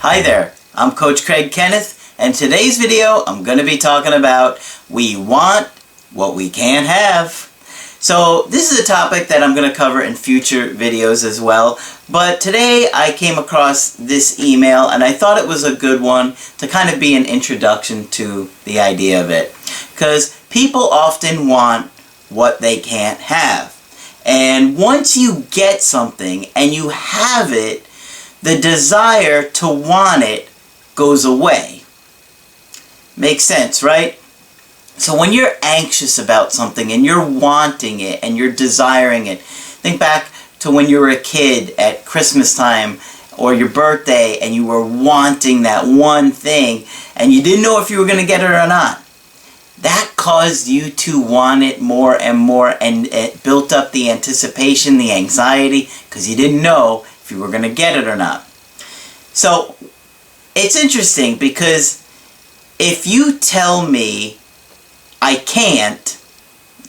Hi there, I'm Coach Craig Kenneth, and today's video I'm going to be talking about we want what we can't have. So this is a topic that I'm going to cover in future videos as well, but today I came across this email and I thought it was a good one to kind of be an introduction to the idea of it. Because people often want what they can't have. And once you get something and you have it, the desire to want it goes away. Makes sense, right? So when you're anxious about something and you're wanting it and you're desiring it, think back to when you were a kid at Christmas time or your birthday and you were wanting that one thing and you didn't know if you were going to get it or not. That caused you to want it more and more, and it built up the anticipation, the anxiety, because you didn't know if you were going to get it or not. So it's interesting because if you tell me I can't,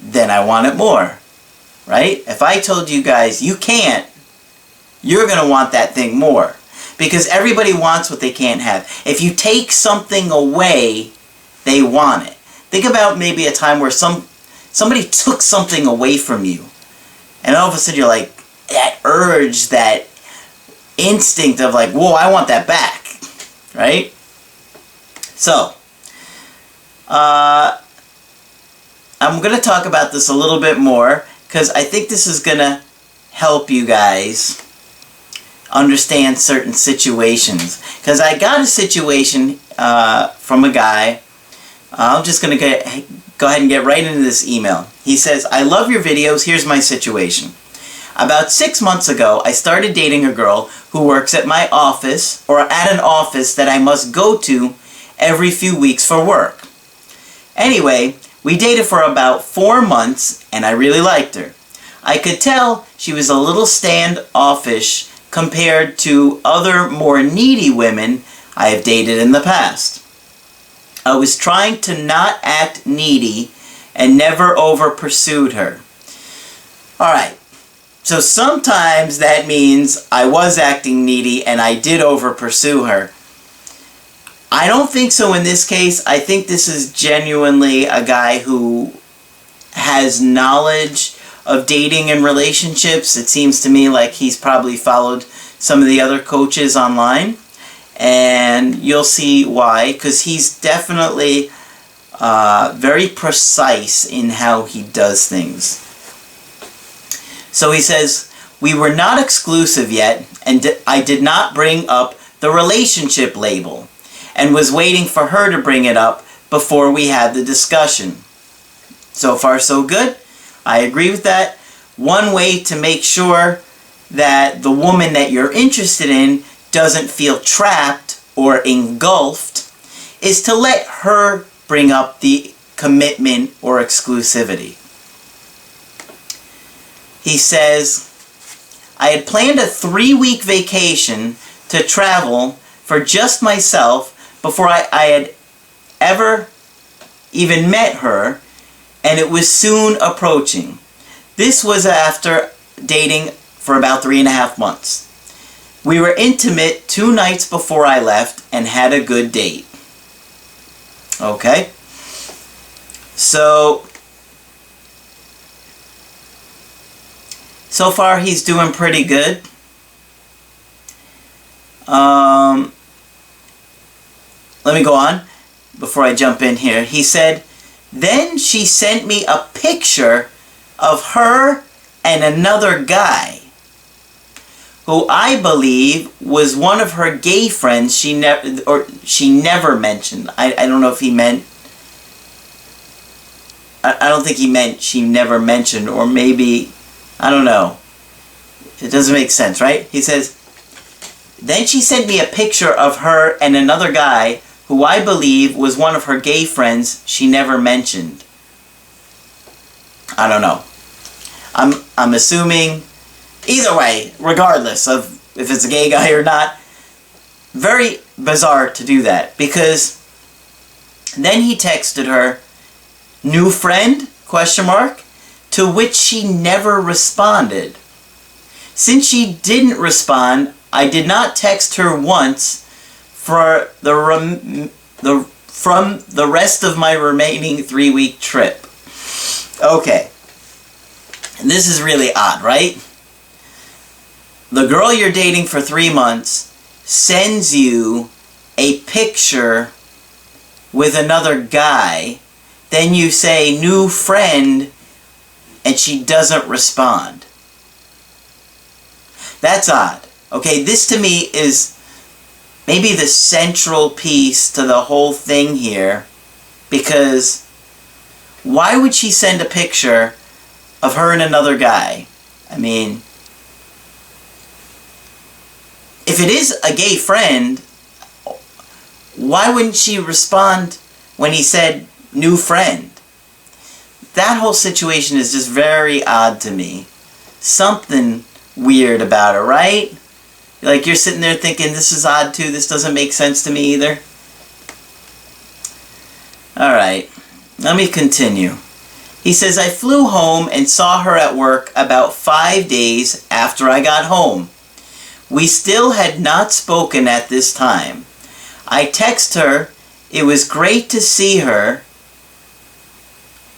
then I want it more, right? If I told you guys you can't, you're going to want that thing more because everybody wants what they can't have. If you take something away, they want it. Think about maybe a time where somebody took something away from you and all of a sudden you're like, that urge, that instinct of like, whoa, I want that back, right? So, I'm going to talk about this a little bit more because I think this is going to help you guys understand certain situations. Because I got a situation from a guy. I'm just going to go ahead and get right into this email. He says, I love your videos. Here's my situation. About 6 months ago, I started dating a girl who works at my office or at an office that I must go to every few weeks for work. Anyway, we dated for about 4 months and I really liked her. I could tell she was a little standoffish compared to other more needy women I have dated in the past. I was trying to not act needy and never over pursued her. Alright, so sometimes that means I was acting needy and I did over pursue her. I don't think so in this case. I think this is genuinely a guy who has knowledge of dating and relationships. It seems to me like he's probably followed some of the other coaches online. And you'll see why, because he's definitely very precise in how he does things. So he says, we were not exclusive yet, and I did not bring up the relationship label, and was waiting for her to bring it up before we had the discussion. So far, so good. I agree with that. One way to make sure that the woman that you're interested in doesn't feel trapped or engulfed is to let her bring up the commitment or exclusivity. He says, I had planned a 3-week vacation to travel for just myself before I had ever even met her, and it was soon approaching. This was after dating for about 3.5 months. We were intimate 2 nights before I left and had a good date. Okay? So far he's doing pretty good. Let me go on before I jump in here. He said, then she sent me a picture of her and another guy who I believe was one of her gay friends she never mentioned. I don't know if he meant, I don't think he meant she never mentioned, or maybe, I don't know. It doesn't make sense, right? He says, then she sent me a picture of her and another guy who I believe was one of her gay friends she never mentioned. I don't know. I'm assuming. Either way, regardless of if it's a gay guy or not, very bizarre to do that, because then he texted her, new friend, ? To which she never responded. Since she didn't respond, I did not text her once, for from the rest of my remaining 3-week trip. Okay. And this is really odd, right? The girl you're dating for 3 months sends you a picture with another guy, then you say, new friend, and she doesn't respond. That's odd. Okay, this to me is maybe the central piece to the whole thing here, because why would she send a picture of her and another guy? I mean, if it is a gay friend, why wouldn't she respond when he said new friend? That whole situation is just very odd to me. Something weird about it, right? Like, you're sitting there thinking, this is odd too, this doesn't make sense to me either. Alright, let me continue. He says, I flew home and saw her at work about 5 days after I got home. We still had not spoken at this time. I text her, it was great to see her.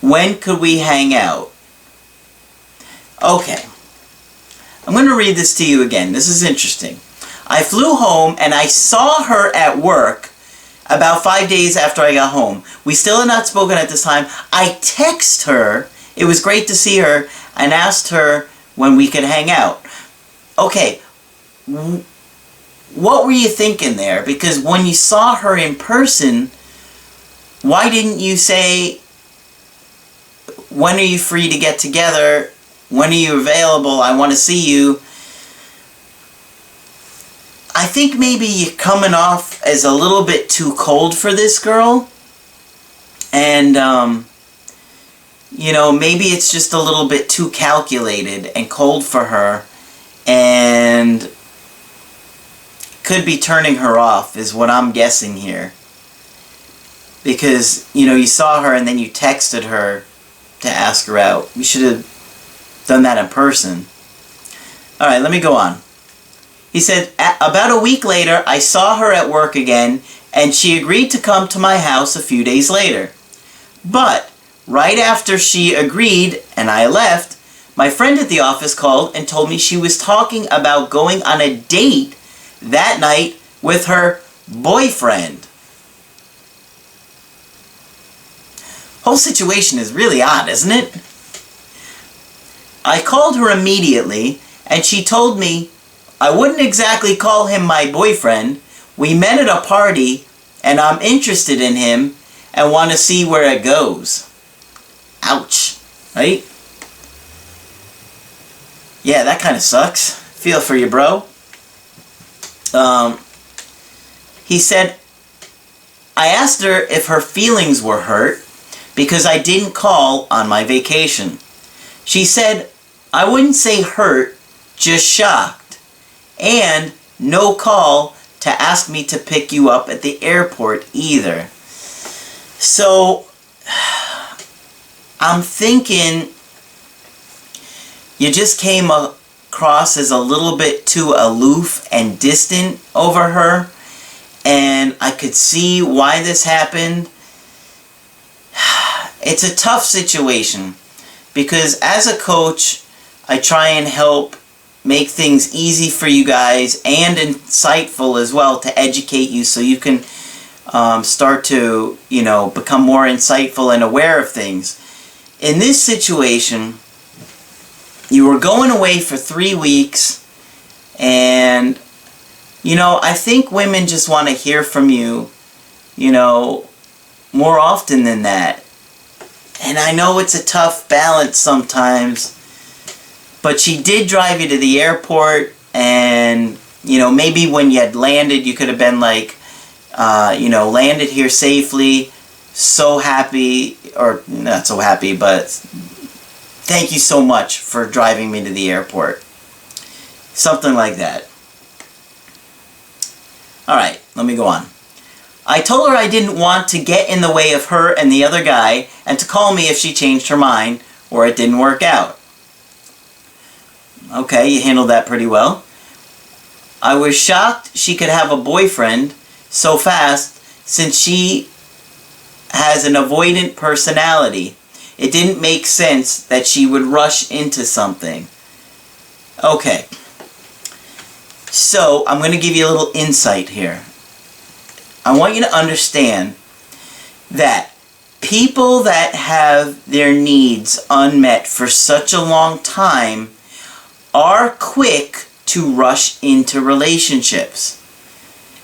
When could we hang out? Okay. I'm going to read this to you again. This is interesting. I flew home and I saw her at work about 5 days after I got home. We still had not spoken at this time. I text her, it was great to see her, and asked her when we could hang out. Okay. What were you thinking there? Because when you saw her in person, why didn't you say, when are you free to get together? When are you available? I want to see you. I think maybe you're coming off as a little bit too cold for this girl. And, you know, maybe it's just a little bit too calculated and cold for her. And could be turning her off, is what I'm guessing here. Because, you know, you saw her and then you texted her to ask her out. You should have done that in person. Alright, let me go on. He said, about a week later, I saw her at work again, and she agreed to come to my house a few days later. But, right after she agreed and I left, my friend at the office called and told me she was talking about going on a date that night with her boyfriend. Whole situation is really odd, isn't it? I called her immediately, and she told me I wouldn't exactly call him my boyfriend. We met at a party, and I'm interested in him and want to see where it goes. Ouch, right? Yeah, that kind of sucks. Feel for you, bro. He said, I asked her if her feelings were hurt because I didn't call on my vacation. She said, I wouldn't say hurt, just shocked. And no call to ask me to pick you up at the airport either. So, I'm thinking you just came across as a little bit too aloof and distant over her. And I could see why this happened. It's a tough situation because as a coach, I try and help make things easy for you guys and insightful as well to educate you so you can start to, you know, become more insightful and aware of things. In this situation, you were going away for 3 weeks, and, you know, I think women just want to hear from you, you know, more often than that. And I know it's a tough balance sometimes, but she did drive you to the airport, and, you know, maybe when you had landed, you could have been like, you know, landed here safely, so happy, or not so happy, but thank you so much for driving me to the airport. Something like that. Alright, let me go on. I told her I didn't want to get in the way of her and the other guy, and to call me if she changed her mind, or it didn't work out. Okay, you handled that pretty well. I was shocked she could have a boyfriend so fast since she has an avoidant personality. It didn't make sense that she would rush into something. Okay. So, I'm going to give you a little insight here. I want you to understand that people that have their needs unmet for such a long time are quick to rush into relationships.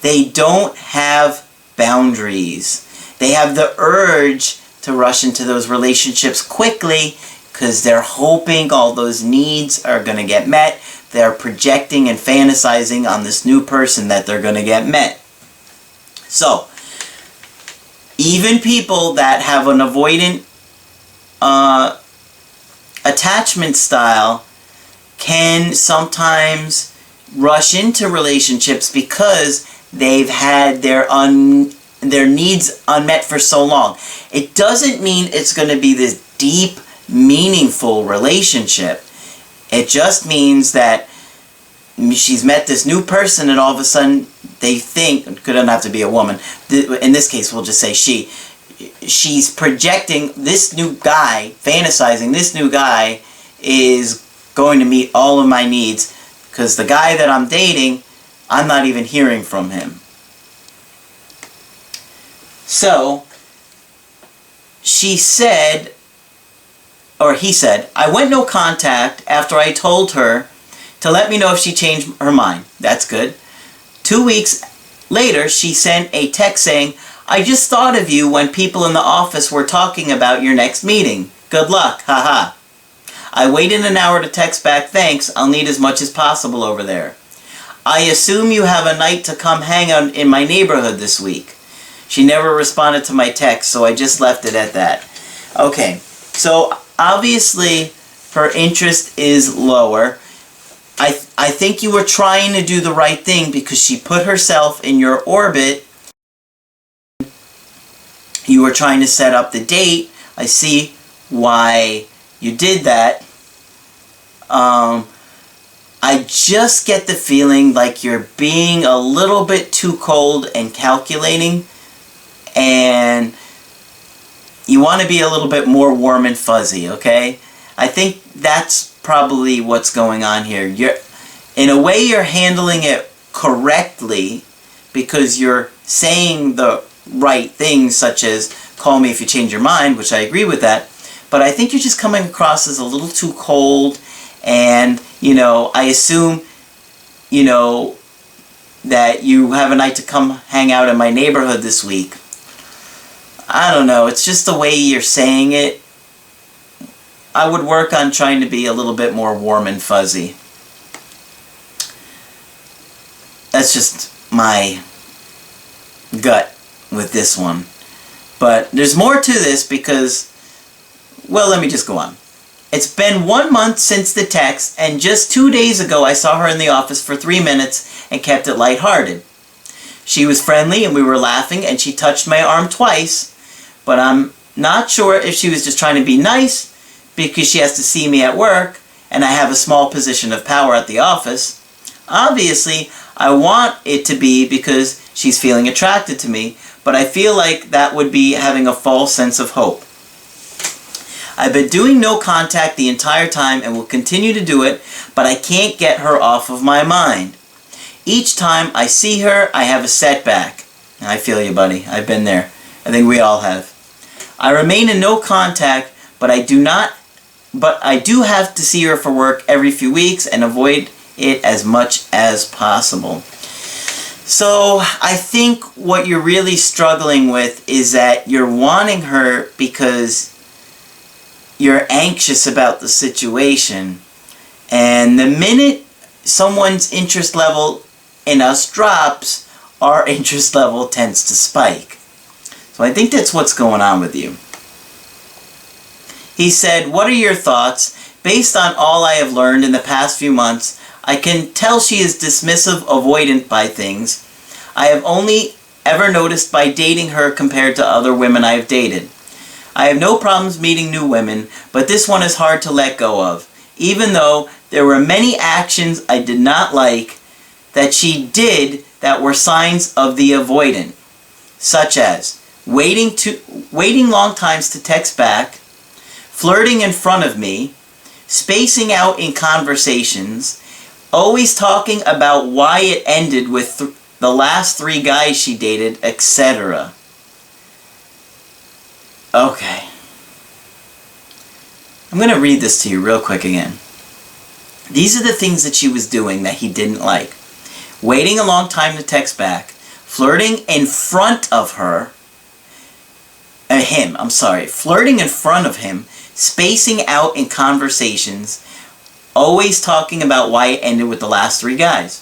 They don't have boundaries. They have the urge to rush into those relationships quickly because they're hoping all those needs are going to get met. They're projecting and fantasizing on this new person that they're going to get met. So, even people that have an avoidant attachment style can sometimes rush into relationships because they've had their needs unmet for so long. It doesn't mean it's going to be this deep, meaningful relationship. It just means that she's met this new person and all of a sudden they think, it couldn't have to be a woman, in this case we'll just say she's projecting this new guy, fantasizing this new guy is going to meet all of my needs because the guy that I'm dating, I'm not even hearing from him. So, she said, or he said, I went no contact after I told her to let me know if she changed her mind. That's good. 2 weeks later, she sent a text saying, I just thought of you when people in the office were talking about your next meeting. Good luck, haha. I waited an hour to text back, thanks, I'll need as much as possible over there. I assume you have a night to come hang out in my neighborhood this week. She never responded to my text, so I just left it at that. Okay, so obviously her interest is lower. I think you were trying to do the right thing because she put herself in your orbit. You were trying to set up the date. I see why you did that. I just get the feeling like you're being a little bit too cold and calculating, and you want to be a little bit more warm and fuzzy, okay? I think that's probably what's going on here. In a way, you're handling it correctly because you're saying the right things, such as call me if you change your mind, which I agree with that. But I think you're just coming across as a little too cold, and, I assume, that you have a night to come hang out in my neighborhood this week. I don't know, it's just the way you're saying it. I would work on trying to be a little bit more warm and fuzzy. That's just my gut with this one. But there's more to this because, well, let me just go on. It's been 1 month since the text, and just 2 days ago I saw her in the office for 3 minutes and kept it lighthearted. She was friendly and we were laughing, and she touched my arm twice, but I'm not sure if she was just trying to be nice because she has to see me at work and I have a small position of power at the office. Obviously, I want it to be because she's feeling attracted to me, but I feel like that would be having a false sense of hope. I've been doing no contact the entire time and will continue to do it, but I can't get her off of my mind. Each time I see her, I have a setback. I feel you, buddy. I've been there. I think we all have. I remain in no contact, but I do have to see her for work every few weeks and avoid it as much as possible. So I think what you're really struggling with is that you're wanting her because you're anxious about the situation, and the minute someone's interest level in us drops, our interest level tends to spike. So I think that's what's going on with you. He said, what are your thoughts? Based on all I have learned in the past few months, I can tell she is dismissive, avoidant by things I have only ever noticed by dating her compared to other women I have dated. I have no problems meeting new women, but this one is hard to let go of. Even though there were many actions I did not like, that she did that were signs of the avoidant, such as waiting long times to text back, flirting in front of me, spacing out in conversations, always talking about why it ended with the last 3 guys she dated, etc. Okay. I'm going to read this to you real quick again. These are the things that she was doing that he didn't like. Waiting a long time to text back, flirting in front of flirting in front of him, spacing out in conversations, always talking about why it ended with the last 3 guys.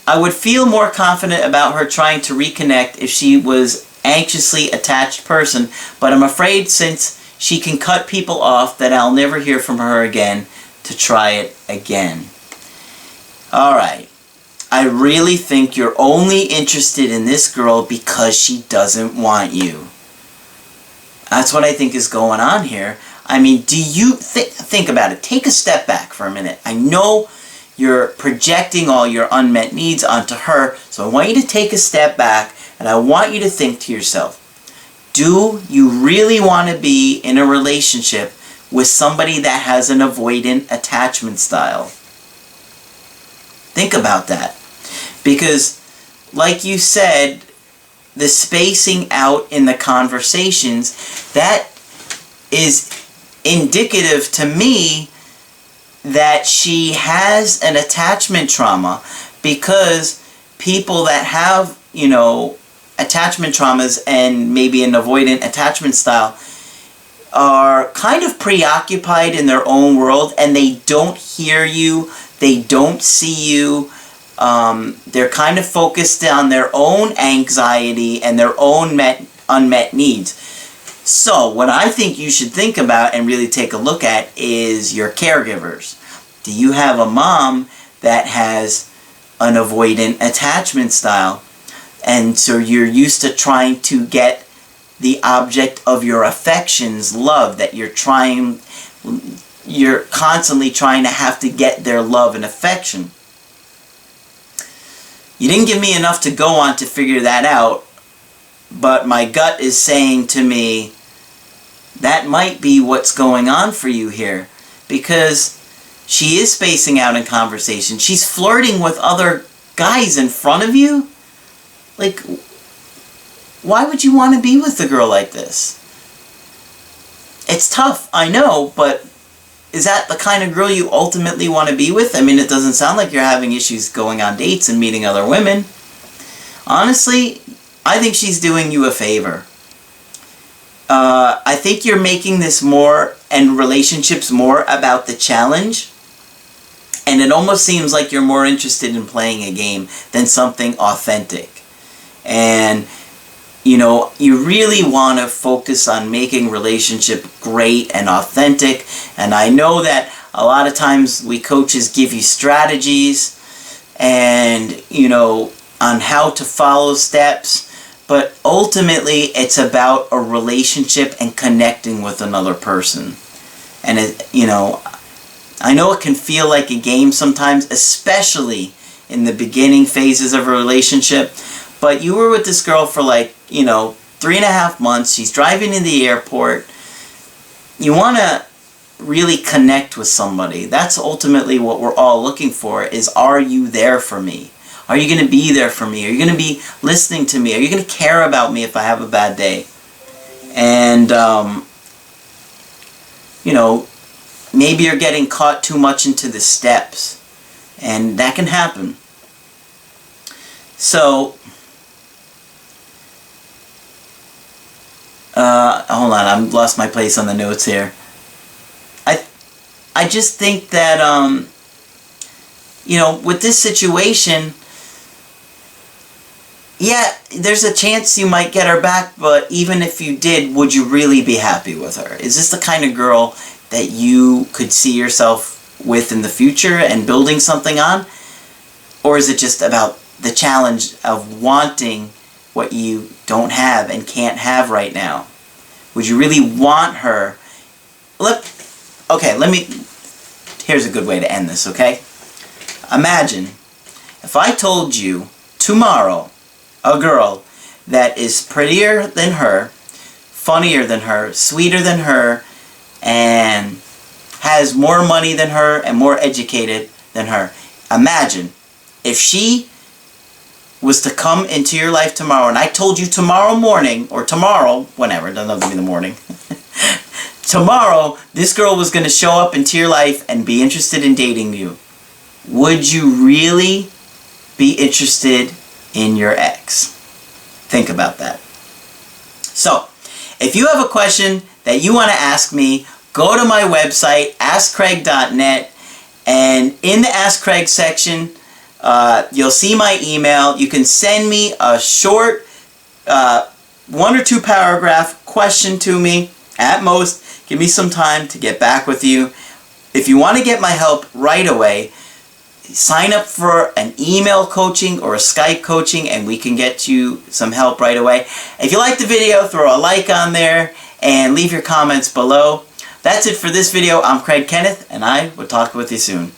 I would feel more confident about her trying to reconnect if she was anxiously attached person, but I'm afraid since she can cut people off that I'll never hear from her again to try it again. Alright. I really think you're only interested in this girl because she doesn't want you. That's what I think is going on here. I mean, do you think about it? Take a step back for a minute. I know you're projecting all your unmet needs onto her, so I want you to take a step back and I want you to think to yourself, do you really want to be in a relationship with somebody that has an avoidant attachment style? Think about that. Because, like you said, the spacing out in the conversations, that is indicative to me that she has an attachment trauma, because people that have, attachment traumas and maybe an avoidant attachment style are kind of preoccupied in their own world and they don't hear you, they don't see you. They're kind of focused on their own anxiety and their own unmet needs. So, what I think you should think about and really take a look at is your caregivers. Do you have a mom that has an avoidant attachment style? And so you're used to trying to get the object of your affections love, that you're constantly trying to have to get their love and affection. You didn't give me enough to go on to figure that out, but my gut is saying to me that might be what's going on for you here, because she is spacing out in conversation. She's flirting with other guys in front of you. Like, why would you want to be with a girl like this? It's tough, I know, but is that the kind of girl you ultimately want to be with? I mean, it doesn't sound like you're having issues going on dates and meeting other women. Honestly, I think she's doing you a favor. I think you're making this more, and relationships more, about the challenge. And it almost seems like you're more interested in playing a game than something authentic. And, you really want to focus on making relationship great and authentic. And I know that a lot of times we coaches give you strategies and, on how to follow steps. But ultimately, it's about a relationship and connecting with another person. And, I know it can feel like a game sometimes, especially in the beginning phases of a relationship. But you were with this girl for 3.5 months. She's driving in the airport. You want to really connect with somebody. That's ultimately what we're all looking for, is, are you there for me? Are you going to be there for me? Are you going to be listening to me? Are you going to care about me if I have a bad day? And, maybe you're getting caught too much into the steps. And that can happen. So, hold on, I've lost my place on the notes here. I just think that, with this situation, yeah, there's a chance you might get her back, but even if you did, would you really be happy with her? Is this the kind of girl that you could see yourself with in the future and building something on? Or is it just about the challenge of wanting what you don't have and can't have right now? Would you really want her? Here's a good way to end this, okay? Imagine If I told you tomorrow a girl that is prettier than her, funnier than her, sweeter than her, and has more money than her and more educated than her, imagine if she was to come into your life tomorrow, and I told you tomorrow morning, or tomorrow, whenever, it doesn't have to be in the morning, tomorrow, this girl was going to show up into your life and be interested in dating you. Would you really be interested in your ex? Think about that. So, if you have a question that you want to ask me, go to my website, askcraig.net, and in the Ask Craig section, you'll see my email. You can send me a short 1 or 2 paragraph question to me at most. Give me some time to get back with you. If you want to get my help right away, sign up for an email coaching or a Skype coaching and we can get you some help right away. If you like the video, throw a like on there and leave your comments below. That's it for this video. I'm Craig Kenneth and I will talk with you soon.